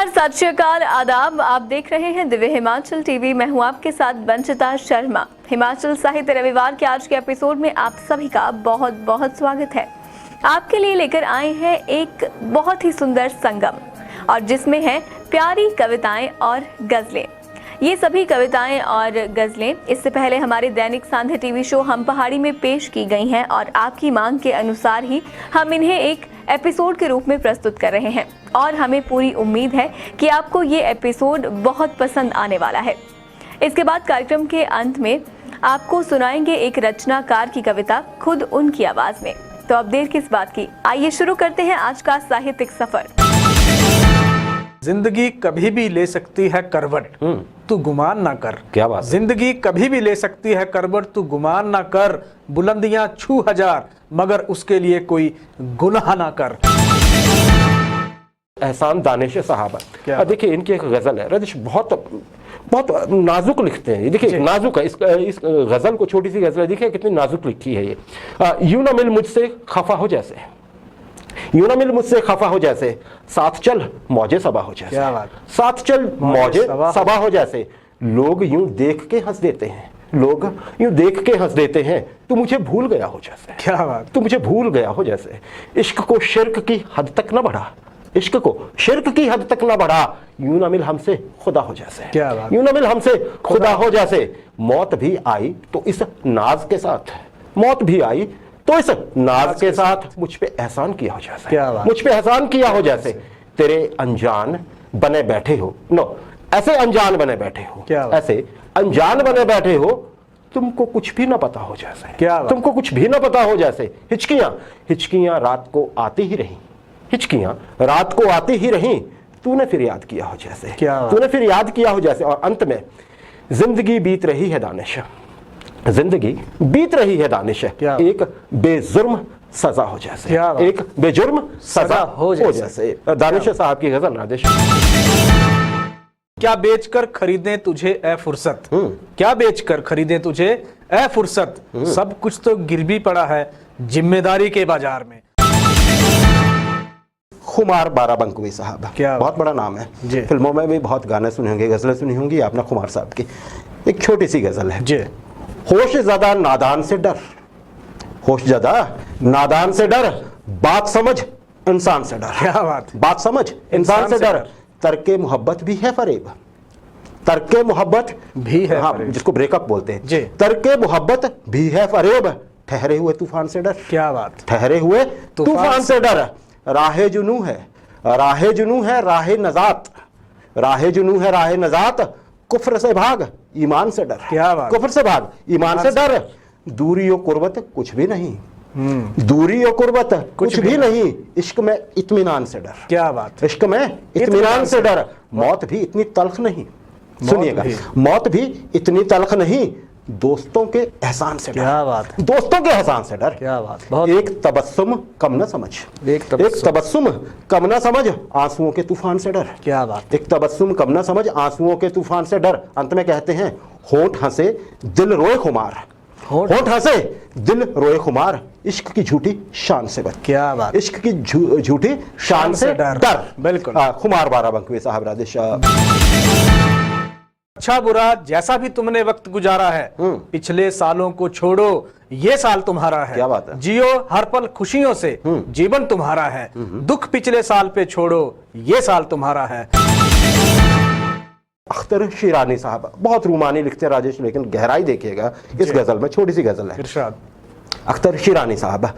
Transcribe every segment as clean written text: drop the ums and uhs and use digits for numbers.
नमस्कार, सत श्री अकाल, आदाब। आप देख रहे हैं दिव्य हिमाचल टीवी। मैं हूं आपके साथ वंचिता शर्मा। हिमाचल साहित्य रविवार के आज के एपिसोड में आप सभी का बहुत बहुत स्वागत है। आपके लिए लेकर आए हैं एक बहुत ही सुंदर संगम, और जिसमें है प्यारी कविताएं और गजलें। ये सभी कविताएं और गजलें इससे पहले हमारे दैनिक सांध्य टीवी शो हम पहाड़ी में पेश की गई हैं, और आपकी मांग के अनुसार ही हम इन्हें एक एपिसोड के रूप में प्रस्तुत कर रहे हैं। और हमें पूरी उम्मीद है कि आपको ये एपिसोड बहुत पसंद आने वाला है। इसके बाद कार्यक्रम के अंत में आपको सुनाएंगे एक रचनाकार की कविता, खुद उनकी आवाज में। तो अब देर किस बात की, आइए शुरू करते हैं आज का साहित्यिक सफर। जिंदगी कभी भी ले सकती है करवट, तू गुमान ना कर। क्या बात है? जिंदगी कभी भी ले सकती है करवट, तू गुमान ना कर। बुलंदियां छू हजार, मगर उसके लिए कोई गुनाह ना कर। एहसान दानिश साहब, देखिए इनकी एक गजल है। रजिश बहुत नाजुक लिखते हैं। ये देखिए नाजुक है। इस गजल को, छोटी सी गजल है, देखिए कितनी नाजुक लिखी है ये। यूं ना मिल मुझसे खफा हो जैसे, यूं ना मिल मुझसे खफा हो जैसे, साथ चल मौजे सबा हो जैसे। क्या बात? साथ चल मौजे सबा हो जैसे। लोग यूं देख के हंस देते हैं, लोग यूं देख के हंस देते हैं, तू मुझे भूल गया हो जैसे। क्या बात? तू मुझे भूल गया हो जैसे। इश्क को शिर्क की हद तक न बढ़ा, इश्क को शिर्क की हद तक न बढ़ा। यूं ना मिल हमसे खुदा हो जैसे। क्या बात? यूं ना मिल हमसे खुदा हो जैसे। मौत भी आई तो इस नाज के साथ, मौत भी आई तो इस नाज के साथ मुझ पे एहसान किया हो जैसे। क्या बात? मुझ पे एहसान किया हो जैसे। तेरे अनजान बने बैठे हो, नो ऐसे अनजान बने बैठे हो, क्या बात? ऐसे अनजान बने बैठे हो, तुमको कुछ भी ना पता हो जैसे। क्या बात? तुमको कुछ भी ना पता हो जैसे। हिचकियां हिचकियां रात को आती ही रही, हिचकियां रात को आती ही रही, तूने फिर याद किया हो जैसे। क्या बात? तूने फिर याद किया हो जैसे। और अंत में जिंदगी बीत रही है दानिश, जिंदगी बीत रही है दानिश, एक बेजुर्म सजा हो जैसे। क्या बात? एक बेजुर्म सजा हो जैसे। दानिश साहब की गजल नादिश। क्या बेचकर खरीदें तुझे ए फुर्सत, क्या बेचकर खरीदें तुझे ए फुर्सत। सब कुछ तो गिरवी पड़ा है जिम्मेदारी के बाजार में। खुमार बाराबंकवी साहब, क्या बहुत बड़ा नाम है जी। फिल्मों में भी बहुत गाने सुने होंगे, गजलें सुनी होंगी आपने खुमार साहब की। एक छोटी सी गजल है जी। होश ज़्यादा नादान से डर, होश ज़्यादा नादान से डर, बात समझ इंसान से डर। क्या बात? बात समझ इंसान से डर। तरके मोहब्बत भी है फरेब, तरके मोहब्बत भी है हाँ, फरेब। जिसको ब्रेकअप बोलते हैं जी। तरके मोहब्बत भी है फरेब, ठहरे हुए तूफान से डर। क्या बात? ठहरे हुए तूफान से डर। राहे जुनू है, राहे जुनू है राहे नजात, राहे जुनू है राहे नजात। कुफ्र से भाग ईमान से डर। क्या बात? कुफ्र से भाग ईमान से डर। दूरी और कुर्बत कुछ भी नहीं, दूरी और कुर्बत कुछ भी नहीं। इश्क में इत्मीनान से डर। क्या बात? इश्क में इत्मीनान से डर। मौत भी इतनी तल्ख नहीं, सुनिएगा, मौत भी इतनी तल्ख नहीं, दोस्तों के एहसान से डर। क्या बात? दोस्तों के एहसान से डर। क्या बात? बहुत। एक तबस्सुम कम न समझ, एक तबस्सुम कम न समझ, आंसुओं के तूफान से डर। क्या बात? एक तबस्सुम कम न समझ, आंसुओं के तूफान से डर। अंत में कहते हैं होंठ हंसे दिल रोए खुमार, होंठ हंसे दिल रोए खुमार, इश्क की झूठी शान से बच। क्या बात? इश्क की झूठी शान से डर। बिल्कुल। खुमार बाराबंकवी साहब राधेश। अच्छा बुरा जैसा भी तुमने वक्त गुजारा है, पिछले सालों को छोड़ो ये साल तुम्हारा है। क्या बात है? जियो हर पल खुशियों से, जीवन तुम्हारा है। दुख पिछले साल पे छोड़ो ये साल तुम्हारा है। अख्तर शिरानी साहब बहुत रूमानी लिखते हैं राजेश, लेकिन गहराई देखिएगा इस गजल में। छोटी सी गजल है। इरशाद। अख्तर शिरानी साहब,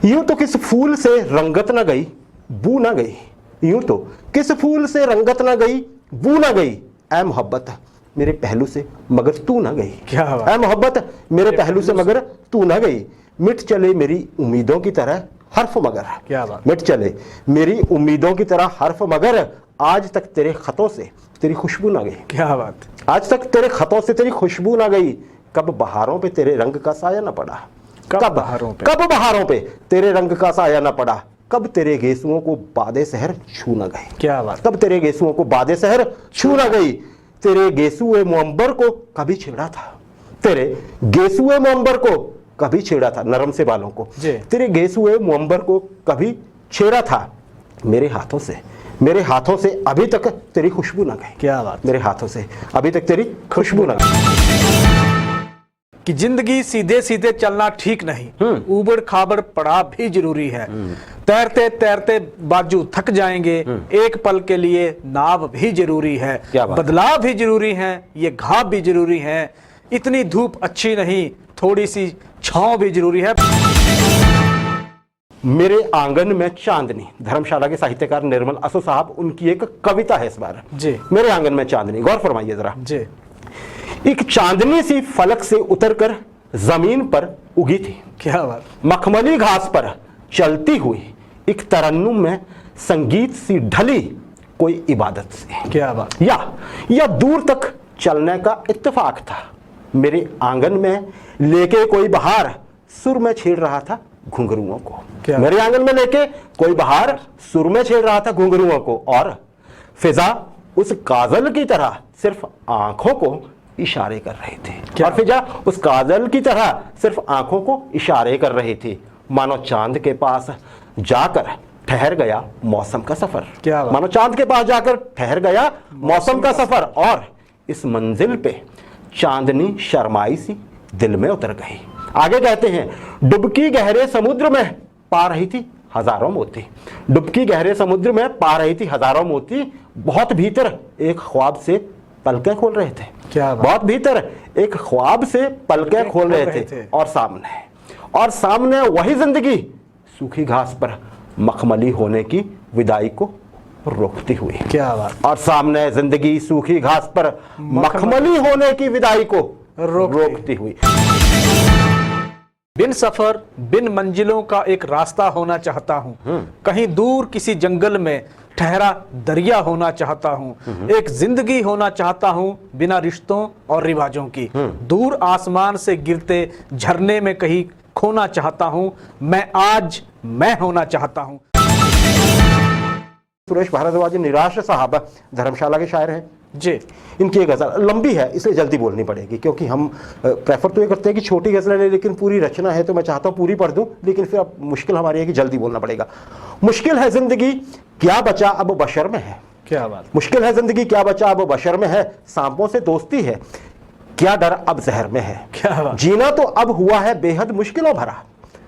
यूं तो किस फूल से रंगत न गई बू न गई, यूं तो किस फूल से रंगत न गई बू न गई, ऐ मोहब्बत मेरे पहलू से मगर तू न गई। क्या बात? ऐ मोहब्बत मेरे पहलू से मगर तू न गई। मिट चले मेरी उम्मीदों की तरह हर्फ मगर। क्या बात? मिट चले मेरी उम्मीदों की तरह हर्फ मगर, आज तक तेरे खतों से तेरी खुशबू ना गई। क्या बात? आज तक तेरे खतों से तेरी खुशबू ना गई। कब बहारों पे तेरे रंग का साया ना पड़ा, कब बहारों पे? कब बहारों पे तेरे रंग का साया ना पड़ा, कब तेरे गेसुओं को बादे शहर छू ना गई। क्या बात? कब तेरे गेसुओं को बादे शहर छू ना गई। तेरे गेसुए मुअंबर को कभी छेड़ा था, तेरे गेसुए मुअंबर को कभी छेड़ा था, नरम से बालों को। तेरे गेसुए मुअंबर को कभी छेड़ा था, मेरे हाथों से अभी तक तेरी खुशबू ना गई। क्या बात। मेरे हाथों से अभी तक तेरी खुशबू ना गई। कि जिंदगी सीधे सीधे चलना ठीक नहीं, ऊबड़ खाबड़ पड़ाव भी जरूरी है। तैरते तैरते बाजू थक जाएंगे, एक पल के लिए नाव भी जरूरी है। क्या बात है। बदलाव भी जरूरी है, ये घाव भी जरूरी है। इतनी धूप अच्छी नहीं, थोड़ी सी छांव भी जरूरी है। मेरे आंगन में चांदनी, धर्मशाला के साहित्यकार निर्मल असो साहब, उनकी एक कविता है इस बार जी। मेरे आंगन में चांदनी, गौर फरमाइए जरा। जी। एक चांदनी सी फलक से उतरकर जमीन पर उगी थी, क्या बात। मखमली घास पर चलती हुई एक तरन्नुम में संगीत सी ढली कोई इबादत से। क्या बात। या दूर तक चलने का इत्तेफाक था। मेरे आंगन में लेके कोई बहार सुर में छेड़ रहा था घुंघरुओं को। क्या? मेरे आंगन में लेके कोई बहार सुर में छेड़ रहा था घुंघरुओं को, और फिजा उस काजल की तरह सिर्फ आंखों को इशारे कर रहे थे। क्या? और फिजा उस काजल की तरह सिर्फ आंखों को इशारे कर रही थी, मानो चांद के पास जाकर ठहर गया मौसम का सफर। क्या बात। मानो चांद के पास जाकर ठहर गया मौसम का सफर, और इस मंजिल पे चांदनी शर्माई सी दिल में उतर गई। आगे कहते हैं, डुबकी गहरे समुद्र में पा रही थी हजारों मोती। डुबकी गहरे समुद्र में पा रही थी हजारों मोती, बहुत भीतर एक ख्वाब से पलकें खोल रहे थे। क्या बात। बहुत भीतर एक ख्वाब से पलकें खोल रहे थे। और सामने वही जिंदगी सूखी घास पर मखमली होने की विदाई को रोकती हुई। क्या बात। और सामने जिंदगी सूखी घास पर मखमली होने की विदाई को रोकती हुई। बिन सफर बिन मंजिलों का एक रास्ता होना चाहता हूँ, कहीं दूर किसी जंगल में ठहरा दरिया होना चाहता हूँ। एक जिंदगी होना चाहता हूँ बिना रिश्तों और रिवाजों की। दूर आसमान से गिरते झरने में कहीं खोना चाहता हूँ। मैं होना चाहता हूँ। सुरेश भारद्वाज निराश साहब धर्मशाला के शायर हैं जी। इनकी एक गजल लंबी है, इसलिए जल्दी बोलनी पड़ेगी, क्योंकि हम प्रेफर तो ये करते हैं कि छोटी गजलें लें, लेकिन पूरी रचना है तो मैं चाहता हूँ पूरी पढ़ दूं, लेकिन फिर अब मुश्किल हमारी है कि जल्दी बोलना पड़ेगा। मुश्किल है जिंदगी क्या बचा अब बशर में है। क्या बात। मुश्किल है जिंदगी क्या बचा अब बशर में है, सांपों से दोस्ती है क्या डर अब जहर में है। क्या बात। जीना तो अब हुआ है बेहद मुश्किलों भरा,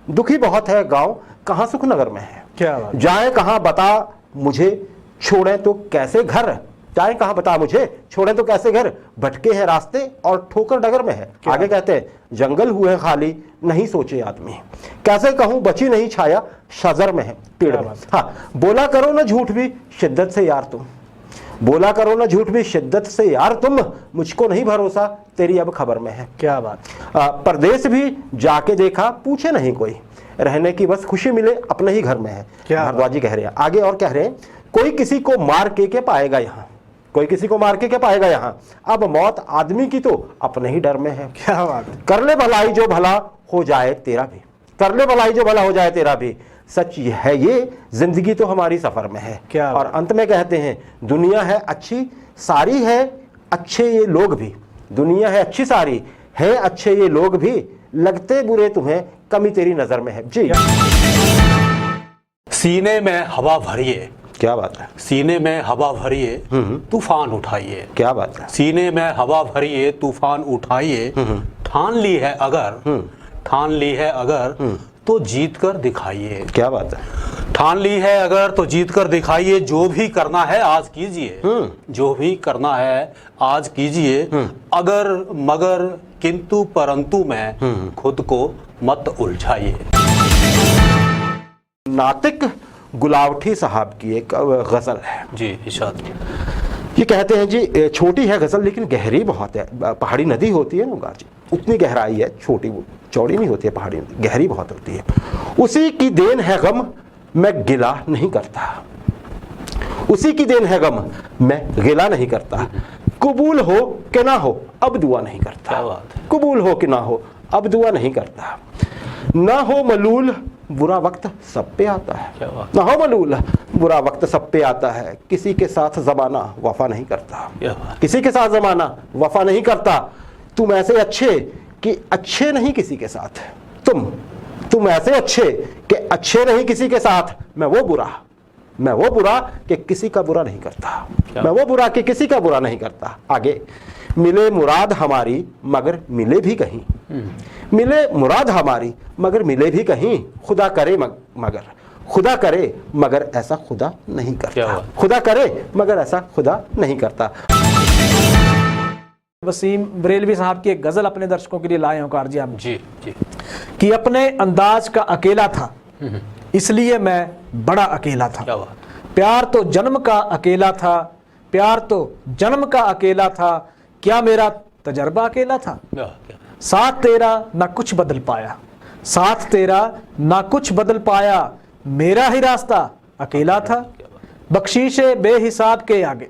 दुखी बहुत है गाँव कहाँ सुखनगर में है। क्या बात। जाए कहाँ बता मुझे छोड़े तो कैसे घर, जाए कहाँ बता मुझे छोड़े तो कैसे घर, भटके हैं रास्ते और ठोकर डगर में है। आगे कहते हैं, जंगल हुए खाली नहीं सोचे आदमी, कैसे कहूँ बची नहीं छाया शजर में है पेड़ में। हाँ, बोला करो ना झूठ भी शिद्दत से यार तुम, बोला करो ना झूठ भी शिद्दत से यार तुम, मुझको नहीं भरोसा तेरी अब खबर में है। क्या बात। परदेश भी जाके देखा पूछे नहीं कोई, रहने की बस खुशी मिले अपने ही घर में है। भारद्वाज जी कह रहे हैं आगे, और कह रहे हैं, कोई किसी को मार के पाएगा यहाँ, कोई किसी को मार के पाएगा यहाँ, अब मौत आदमी की तो अपने ही डर में है। क्या बात। कर ले भलाई जो भला हो जाए तेरा भी, कर ले भलाई जो भला हो जाए तेरा भी, सच है ये जिंदगी तो हमारी सफर में है। क्या और अंत में कहते हैं, दुनिया है अच्छी सारी है अच्छे ये लोग भी, दुनिया है अच्छी सारी है अच्छे ये लोग भी, लगते बुरे तुम्हें कमी तेरी नजर में है। जी। सीने में हवा भरिए। क्या बात है। सीने में हवा भरिए तूफान उठाइए। क्या बात है। सीने में हवा भरिए तूफान उठाइए, ठान ली है अगर तो जीत कर दिखाइए। क्या बात है। ठान ली है अगर तो जीत कर दिखाइए, जो भी करना है आज कीजिए, जो भी करना है आज कीजिए, अगर मगर किंतु परंतु में खुद को मत उलझाइए। नातिक गुलावठी साहब की एक गजल है जी इरशाद। ये कहते हैं जी, छोटी है गजल लेकिन गहरी बहुत है। पहाड़ी नदी होती है ना जी, उतनी गहराई है, छोटी चौड़ी नहीं होती है, पहाड़ी नदी गहरी बहुत होती है। उसी की देन है गम मैं गिला नहीं करता, उसी की देन है गम मैं गिला नहीं करता, कबूल हो कि ना हो अब दुआ नहीं करता। क्या बात है। कबूल हो कि ना हो अब दुआ नहीं करता, ना हो मलूल बुरा वक्त सब पे आता है। क्या बात। ना हो मलूल बुरा वक्त सब पे आता है, किसी के साथ जमाना वफा नहीं करता, क्या बात। किसी के साथ जमाना वफा नहीं करता, तुम ऐसे अच्छे कि अच्छे नहीं किसी के साथ, तुम ऐसे अच्छे कि अच्छे नहीं किसी के साथ, मैं वो बुरा मैं वो बुरा कि किसी का बुरा नहीं करता, मैं वो बुरा कि किसी का बुरा नहीं करता। आगे, मिले मुराद हमारी मगर मिले भी कहीं, मिले मुराद हमारी मगर मिले भी कहीं, खुदा करे मगर, खुदा करे मगर ऐसा खुदा नहीं करता, खुदा करे मगर ऐसा खुदा नहीं करता। वसीम बरेलवी साहब की एक गजल अपने दर्शकों के लिए लाए हैं कारजी आप जी जी। कि अपने अंदाज का अकेला था इसलिए मैं बड़ा अकेला था, क्या बात। प्यार तो जन्म का अकेला था, प्यार तो जन्म का अकेला था, क्या मेरा तजर्बा अकेला था। क्या साथ तेरा ना कुछ बदल पाया, साथ तेरा ना कुछ बदल पाया, मेरा ही रास्ता अकेला था। बख्शीश बेहिसाब के आगे,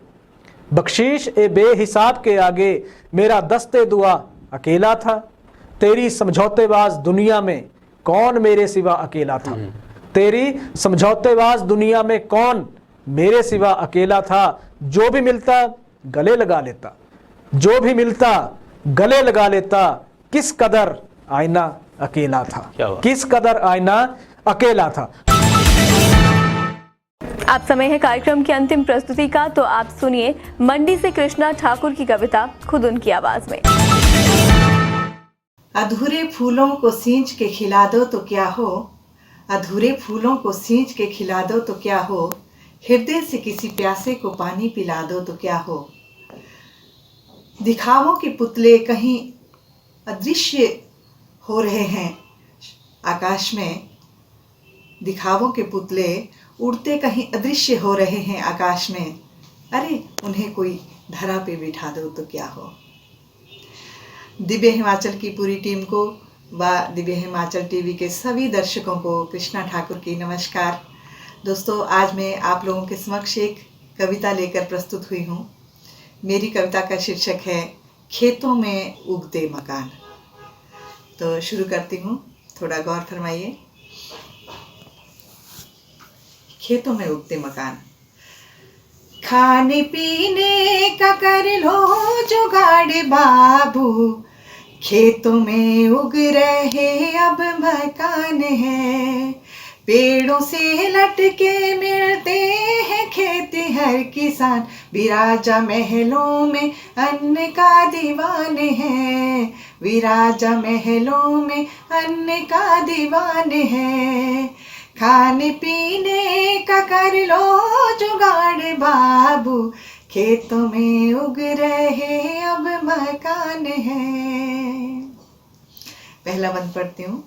बख्शीश ए बेहिसाब के आगे, मेरा दस्ते दुआ अकेला था। तेरी समझौतेबाज दुनिया में कौन मेरे सिवा अकेला था, तेरी समझौतेबाज दुनिया में कौन मेरे सिवा अकेला था। जो भी मिलता गले लगा लेता, जो भी मिलता गले लगा लेता, किस कदर आईना अकेला था, किस कदर आईना अकेला था। आप समय है कार्यक्रम की अंतिम प्रस्तुति का, तो आप सुनिए मंडी से कृष्णा ठाकुर की कविता खुद उनकी आवाज में। अधूरे फूलों को सींच के खिला दो तो क्या हो, अधूरे फूलों को सींच के खिला दो तो क्या हो, हृदय से किसी प्यासे को पानी पिला दो तो क्या हो। दिखावों के पुतले कहीं अदृश्य हो रहे हैं आकाश में, दिखावों के पुतले उड़ते कहीं अदृश्य हो रहे हैं आकाश में, अरे उन्हें कोई धरा पे बिठा दो तो क्या हो। दिव्य हिमाचल की पूरी टीम को व दिव्य हिमाचल टीवी के सभी दर्शकों को कृष्णा ठाकुर की नमस्कार। दोस्तों, आज मैं आप लोगों के समक्ष एक कविता लेकर प्रस्तुत हुई हूँ। मेरी कविता का शीर्षक है खेतों में उगते मकान। तो शुरू करती हूँ, थोड़ा गौर फरमाइए। खेतों में उगते मकान। खाने पीने का कर लो जुगाड़ बाबू, खेतों में उग रहे अब मकान है। पेड़ों से लटके मिलते हैं खेत हर किसान, विराजा महलों में अन्न का दीवान है, विराजा महलों में अन्न का दीवान है। खाने पीने का कर लो जुगाड़ बाबू, खेतों में उग रहे अब मकान है। पहला बंद पढ़ती हूँ।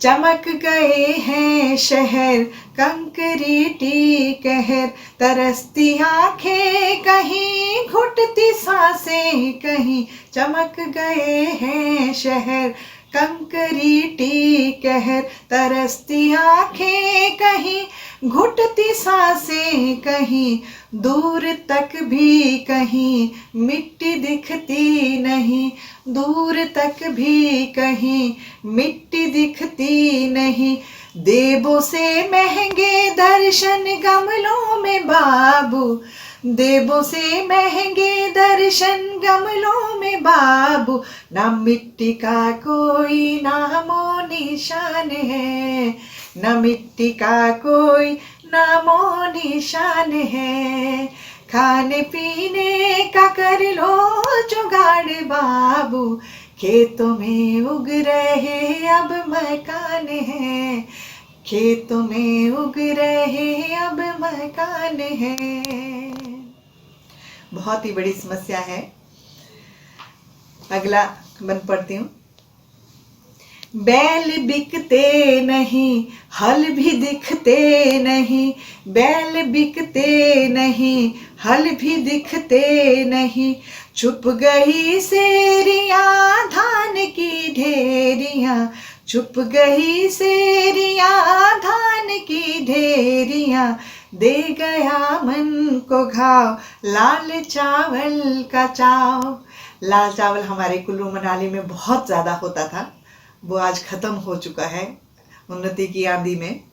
चमक गए हैं शहर कंकरीटी कहर, तरसती आंखें कहीं घुटती सांसें कहीं। चमक गए हैं शहर कंकरीटी कहर, तरसती आंखें कहीं घुटती सांसें कहीं। दूर तक भी कहीं मिट्टी दिखती नहीं, दूर तक भी कहीं मिट्टी दिखती नहीं। देवों से महंगे दर्शन गमलों में बाबू, देवों से महंगे दर्शन गमलों में बाबू। ना मिट्टी का कोई नामो निशान है, ना मिट्टी का कोई नामो निशान है। खाने पीने का कर लो जुगाड़ बाबू, खेतों में उग रहे अब मकान है, खेतों में उग रहे अब मकान है। बहुत ही बड़ी समस्या है। अगला बंद पढ़ती हूँ। बैल बिकते नहीं, हल भी दिखते नहीं, बैल बिकते नहीं, हल भी दिखते नहीं। छुप गई सेरियां धान की ढेरियां, छुप गई सेरियां धान की ढेरियां। दे गया मन को घाव लाल चावल का चाव। लाल चावल हमारे कुल्लू मनाली में बहुत ज़्यादा होता था, वो आज ख़त्म हो चुका है उन्नति की आंधी में।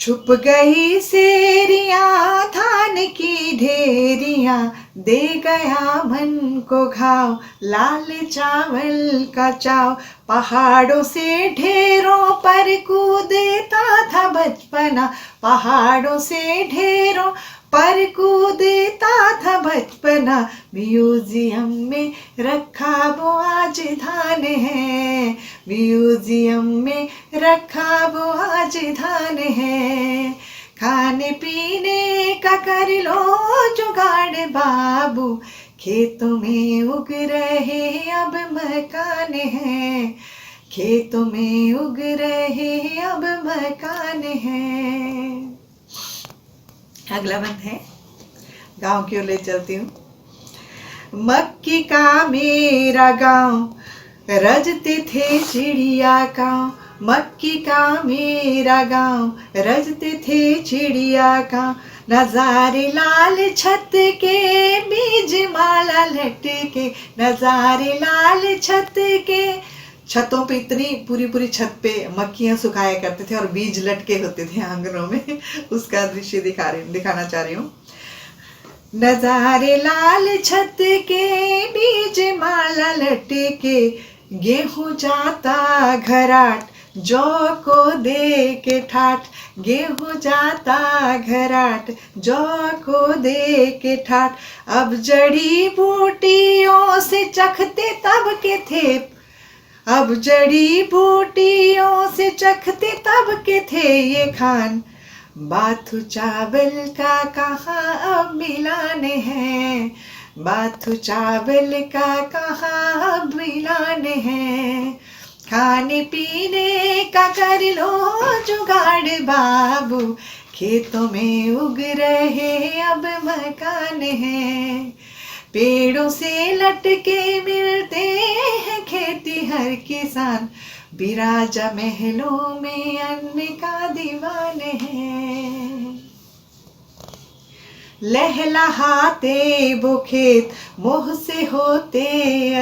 छुप गई सेरियां धान की ढेरियां, दे गया मन को घाव, लाल चावल का चाव। पहाड़ों से ढेरों पर कूदता था बचपना, पहाड़ों से ढेरों पर कूदता था बचपना। म्यूजियम में रखा वो आज धान है, म्यूजियम में रखा वो आज धान है। खाने पीने का कर लो जुगाड़ बाबू, खेतों में उग रहे अब मकान हैं, खेतों में उग रहे अब मकान हैं। अगला बंद है, गांव की ओर ले चलती हूँ। मक्की का मेरा गांव, रजते थे चिड़िया गाँव। मक्की का मेरा गांव, रजते थे चिड़िया गाँव। नजारे लाल छत के, बीज माला लटके, नजारे लाल छत के। छतों पे इतनी पूरी पूरी छत पे मक्खियां सुखाया करते थे और बीज लटके होते थे आंगनों में। उसका दृश्य दिखाना चाह रही हूँ। नजारे लाल छत के, बीज माला लटके, गेहूं जाता घराट, जौ को दे के ठाठ। गेहूं जाता घराट, जौ को दे के ठाठ। अब जड़ी बूटियों से चखते तब के थे, अब जड़ी बूटियों से चखते तब के थे ये खान। बाथू चावल का कहाँ अब मिलान है, बाथू चावल का कहाँ अब मिलान है। खाने पीने का कर लो जुगाड़ बाबू, खेतों में उग रहे अब मकान हैं। पेड़ों से लटके मिलते हैं खेती हर किसान, बिराजा महलों में अन्न का दीवान है। लहलहाते वो खेत, मोह से होते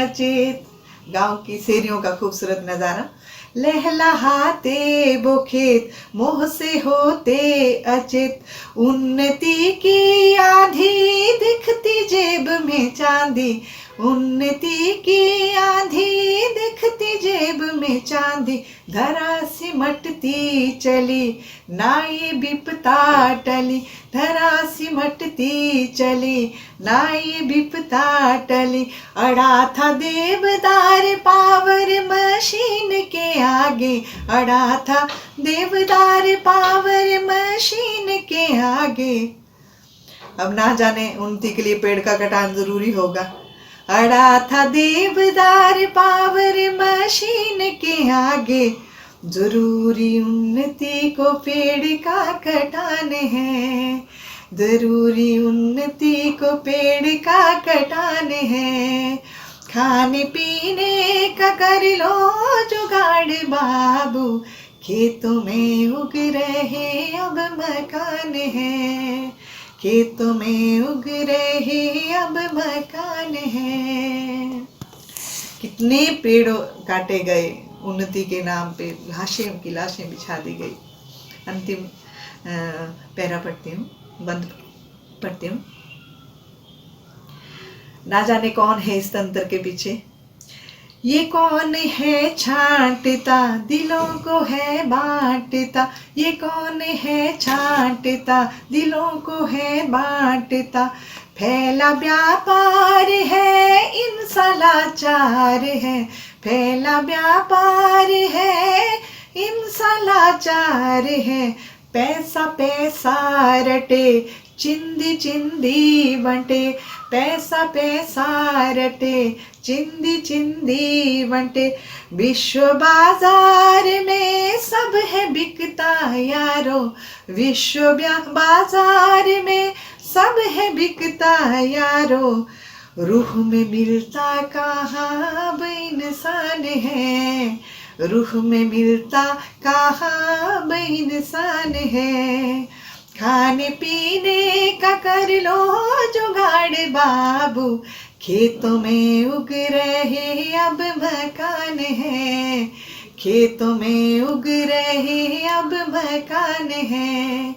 अचेत। गांव की शेरियों का खूबसूरत नजारा। लहलहाते वो खेत, मोह से होते अचेत। उन्नति की आंधी दिखती जेब में चांदी, उन्नति की आंधी दिखती जेब में चांदी। धरा सिमटती चली ना ये विपता टली, धरा सिमटती चली ना ये विपता टली। अड़ा था देवदार पावर मशीन के आगे, अड़ा था देवदार पावर मशीन के आगे। अब ना जाने उन्नति के लिए पेड़ का कटान जरूरी होगा। अड़ा था देवदार पावर मशीन के आगे, जरूरी उन्नति को पेड़ का कटान है, जरूरी उन्नति को पेड़ का कटान है। खाने पीने का कर लो जुगाड़ बाबू, खेतों में उग रहे अब मकान हैं, खेतों में उग रहे अब मकान हैं। कितने पेड़ काटे गए उन्नति के नाम पे, लाशें की लाशें बिछा दी गई। अंतिम पैरा पढ़ती हूँ, बंद पढ़ती हूँ। ना जाने कौन है इस तंत्र के पीछे, ये कौन है छांटता दिलों को है बांटता, ये कौन है छांटता दिलों को है बांटता। फैला व्यापार है इंसान लाचार है, फैला व्यापार है इंसान लाचार है। पैसा पैसा रटे चिंदी चिंदी बंटे, पैसा पैसा रटे चिंदी चिंदी बंटे। विश्व बाजार में सब है बिकता यारो, विश्व बाजार में सब है बिकता यारो। रूह में मिलता कहाँ अब इंसान है, रूह में मिलता कहाँ अब इंसान है। खाने पीने का कर लो जुगाड़ बाबू, खेतों में उग रहे अब मकान हैं, खेतों में उग रहे अब मकान हैं।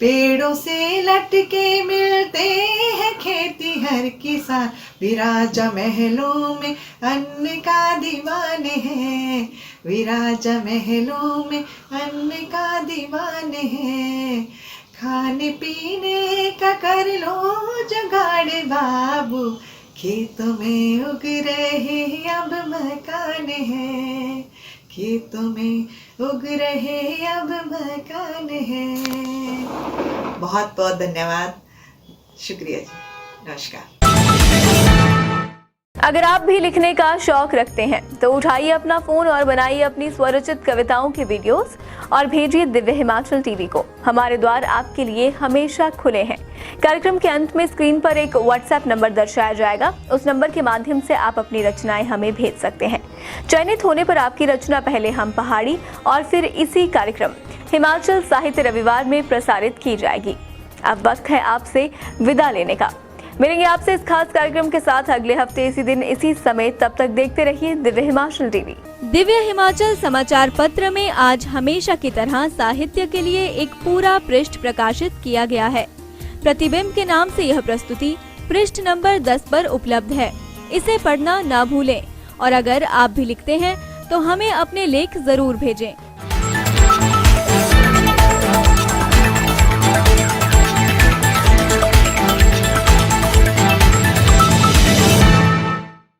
पेड़ों से लटके मिलते हैं खेती हर किसान, विराजा महलों में अन्न का दीवाने हैं, विराजा महलों में अन्न का दीवाने हैं। खाने पीने का कर लो जुगाड़ बाबू, खेतों में उग रहे अब मकान हैं, खेतों में उग रहे अब मकान हैं। बहुत बहुत धन्यवाद, शुक्रिया जी, नमस्कार। अगर आप भी लिखने का शौक रखते हैं तो उठाइए अपना फोन और बनाइए अपनी स्वरचित कविताओं के वीडियोस और भेजिए दिव्य हिमाचल टीवी को। हमारे द्वार आपके लिए हमेशा खुले हैं। कार्यक्रम के अंत में स्क्रीन पर एक व्हाट्सएप नंबर दर्शाया जाएगा, उस नंबर के माध्यम से आप अपनी रचनाएं हमें भेज सकते हैं। चयनित होने पर आपकी रचना पहले हम पहाड़ी और फिर इसी कार्यक्रम हिमाचल साहित्य रविवार में प्रसारित की जाएगी। अब वक्त है आपसे विदा लेने का। मिलेंगे आपसे इस खास कार्यक्रम के साथ अगले हफ्ते इसी दिन इसी समय। तब तक देखते रहिए दिव्य हिमाचल टीवी। दिव्य हिमाचल समाचार पत्र में आज हमेशा की तरह साहित्य के लिए एक पूरा पृष्ठ प्रकाशित किया गया है। प्रतिबिंब के नाम से यह प्रस्तुति पृष्ठ नंबर 10 पर उपलब्ध है। इसे पढ़ना ना भूलें और अगर आप भी लिखते हैं तो हमें अपने लेख जरूर भेजें।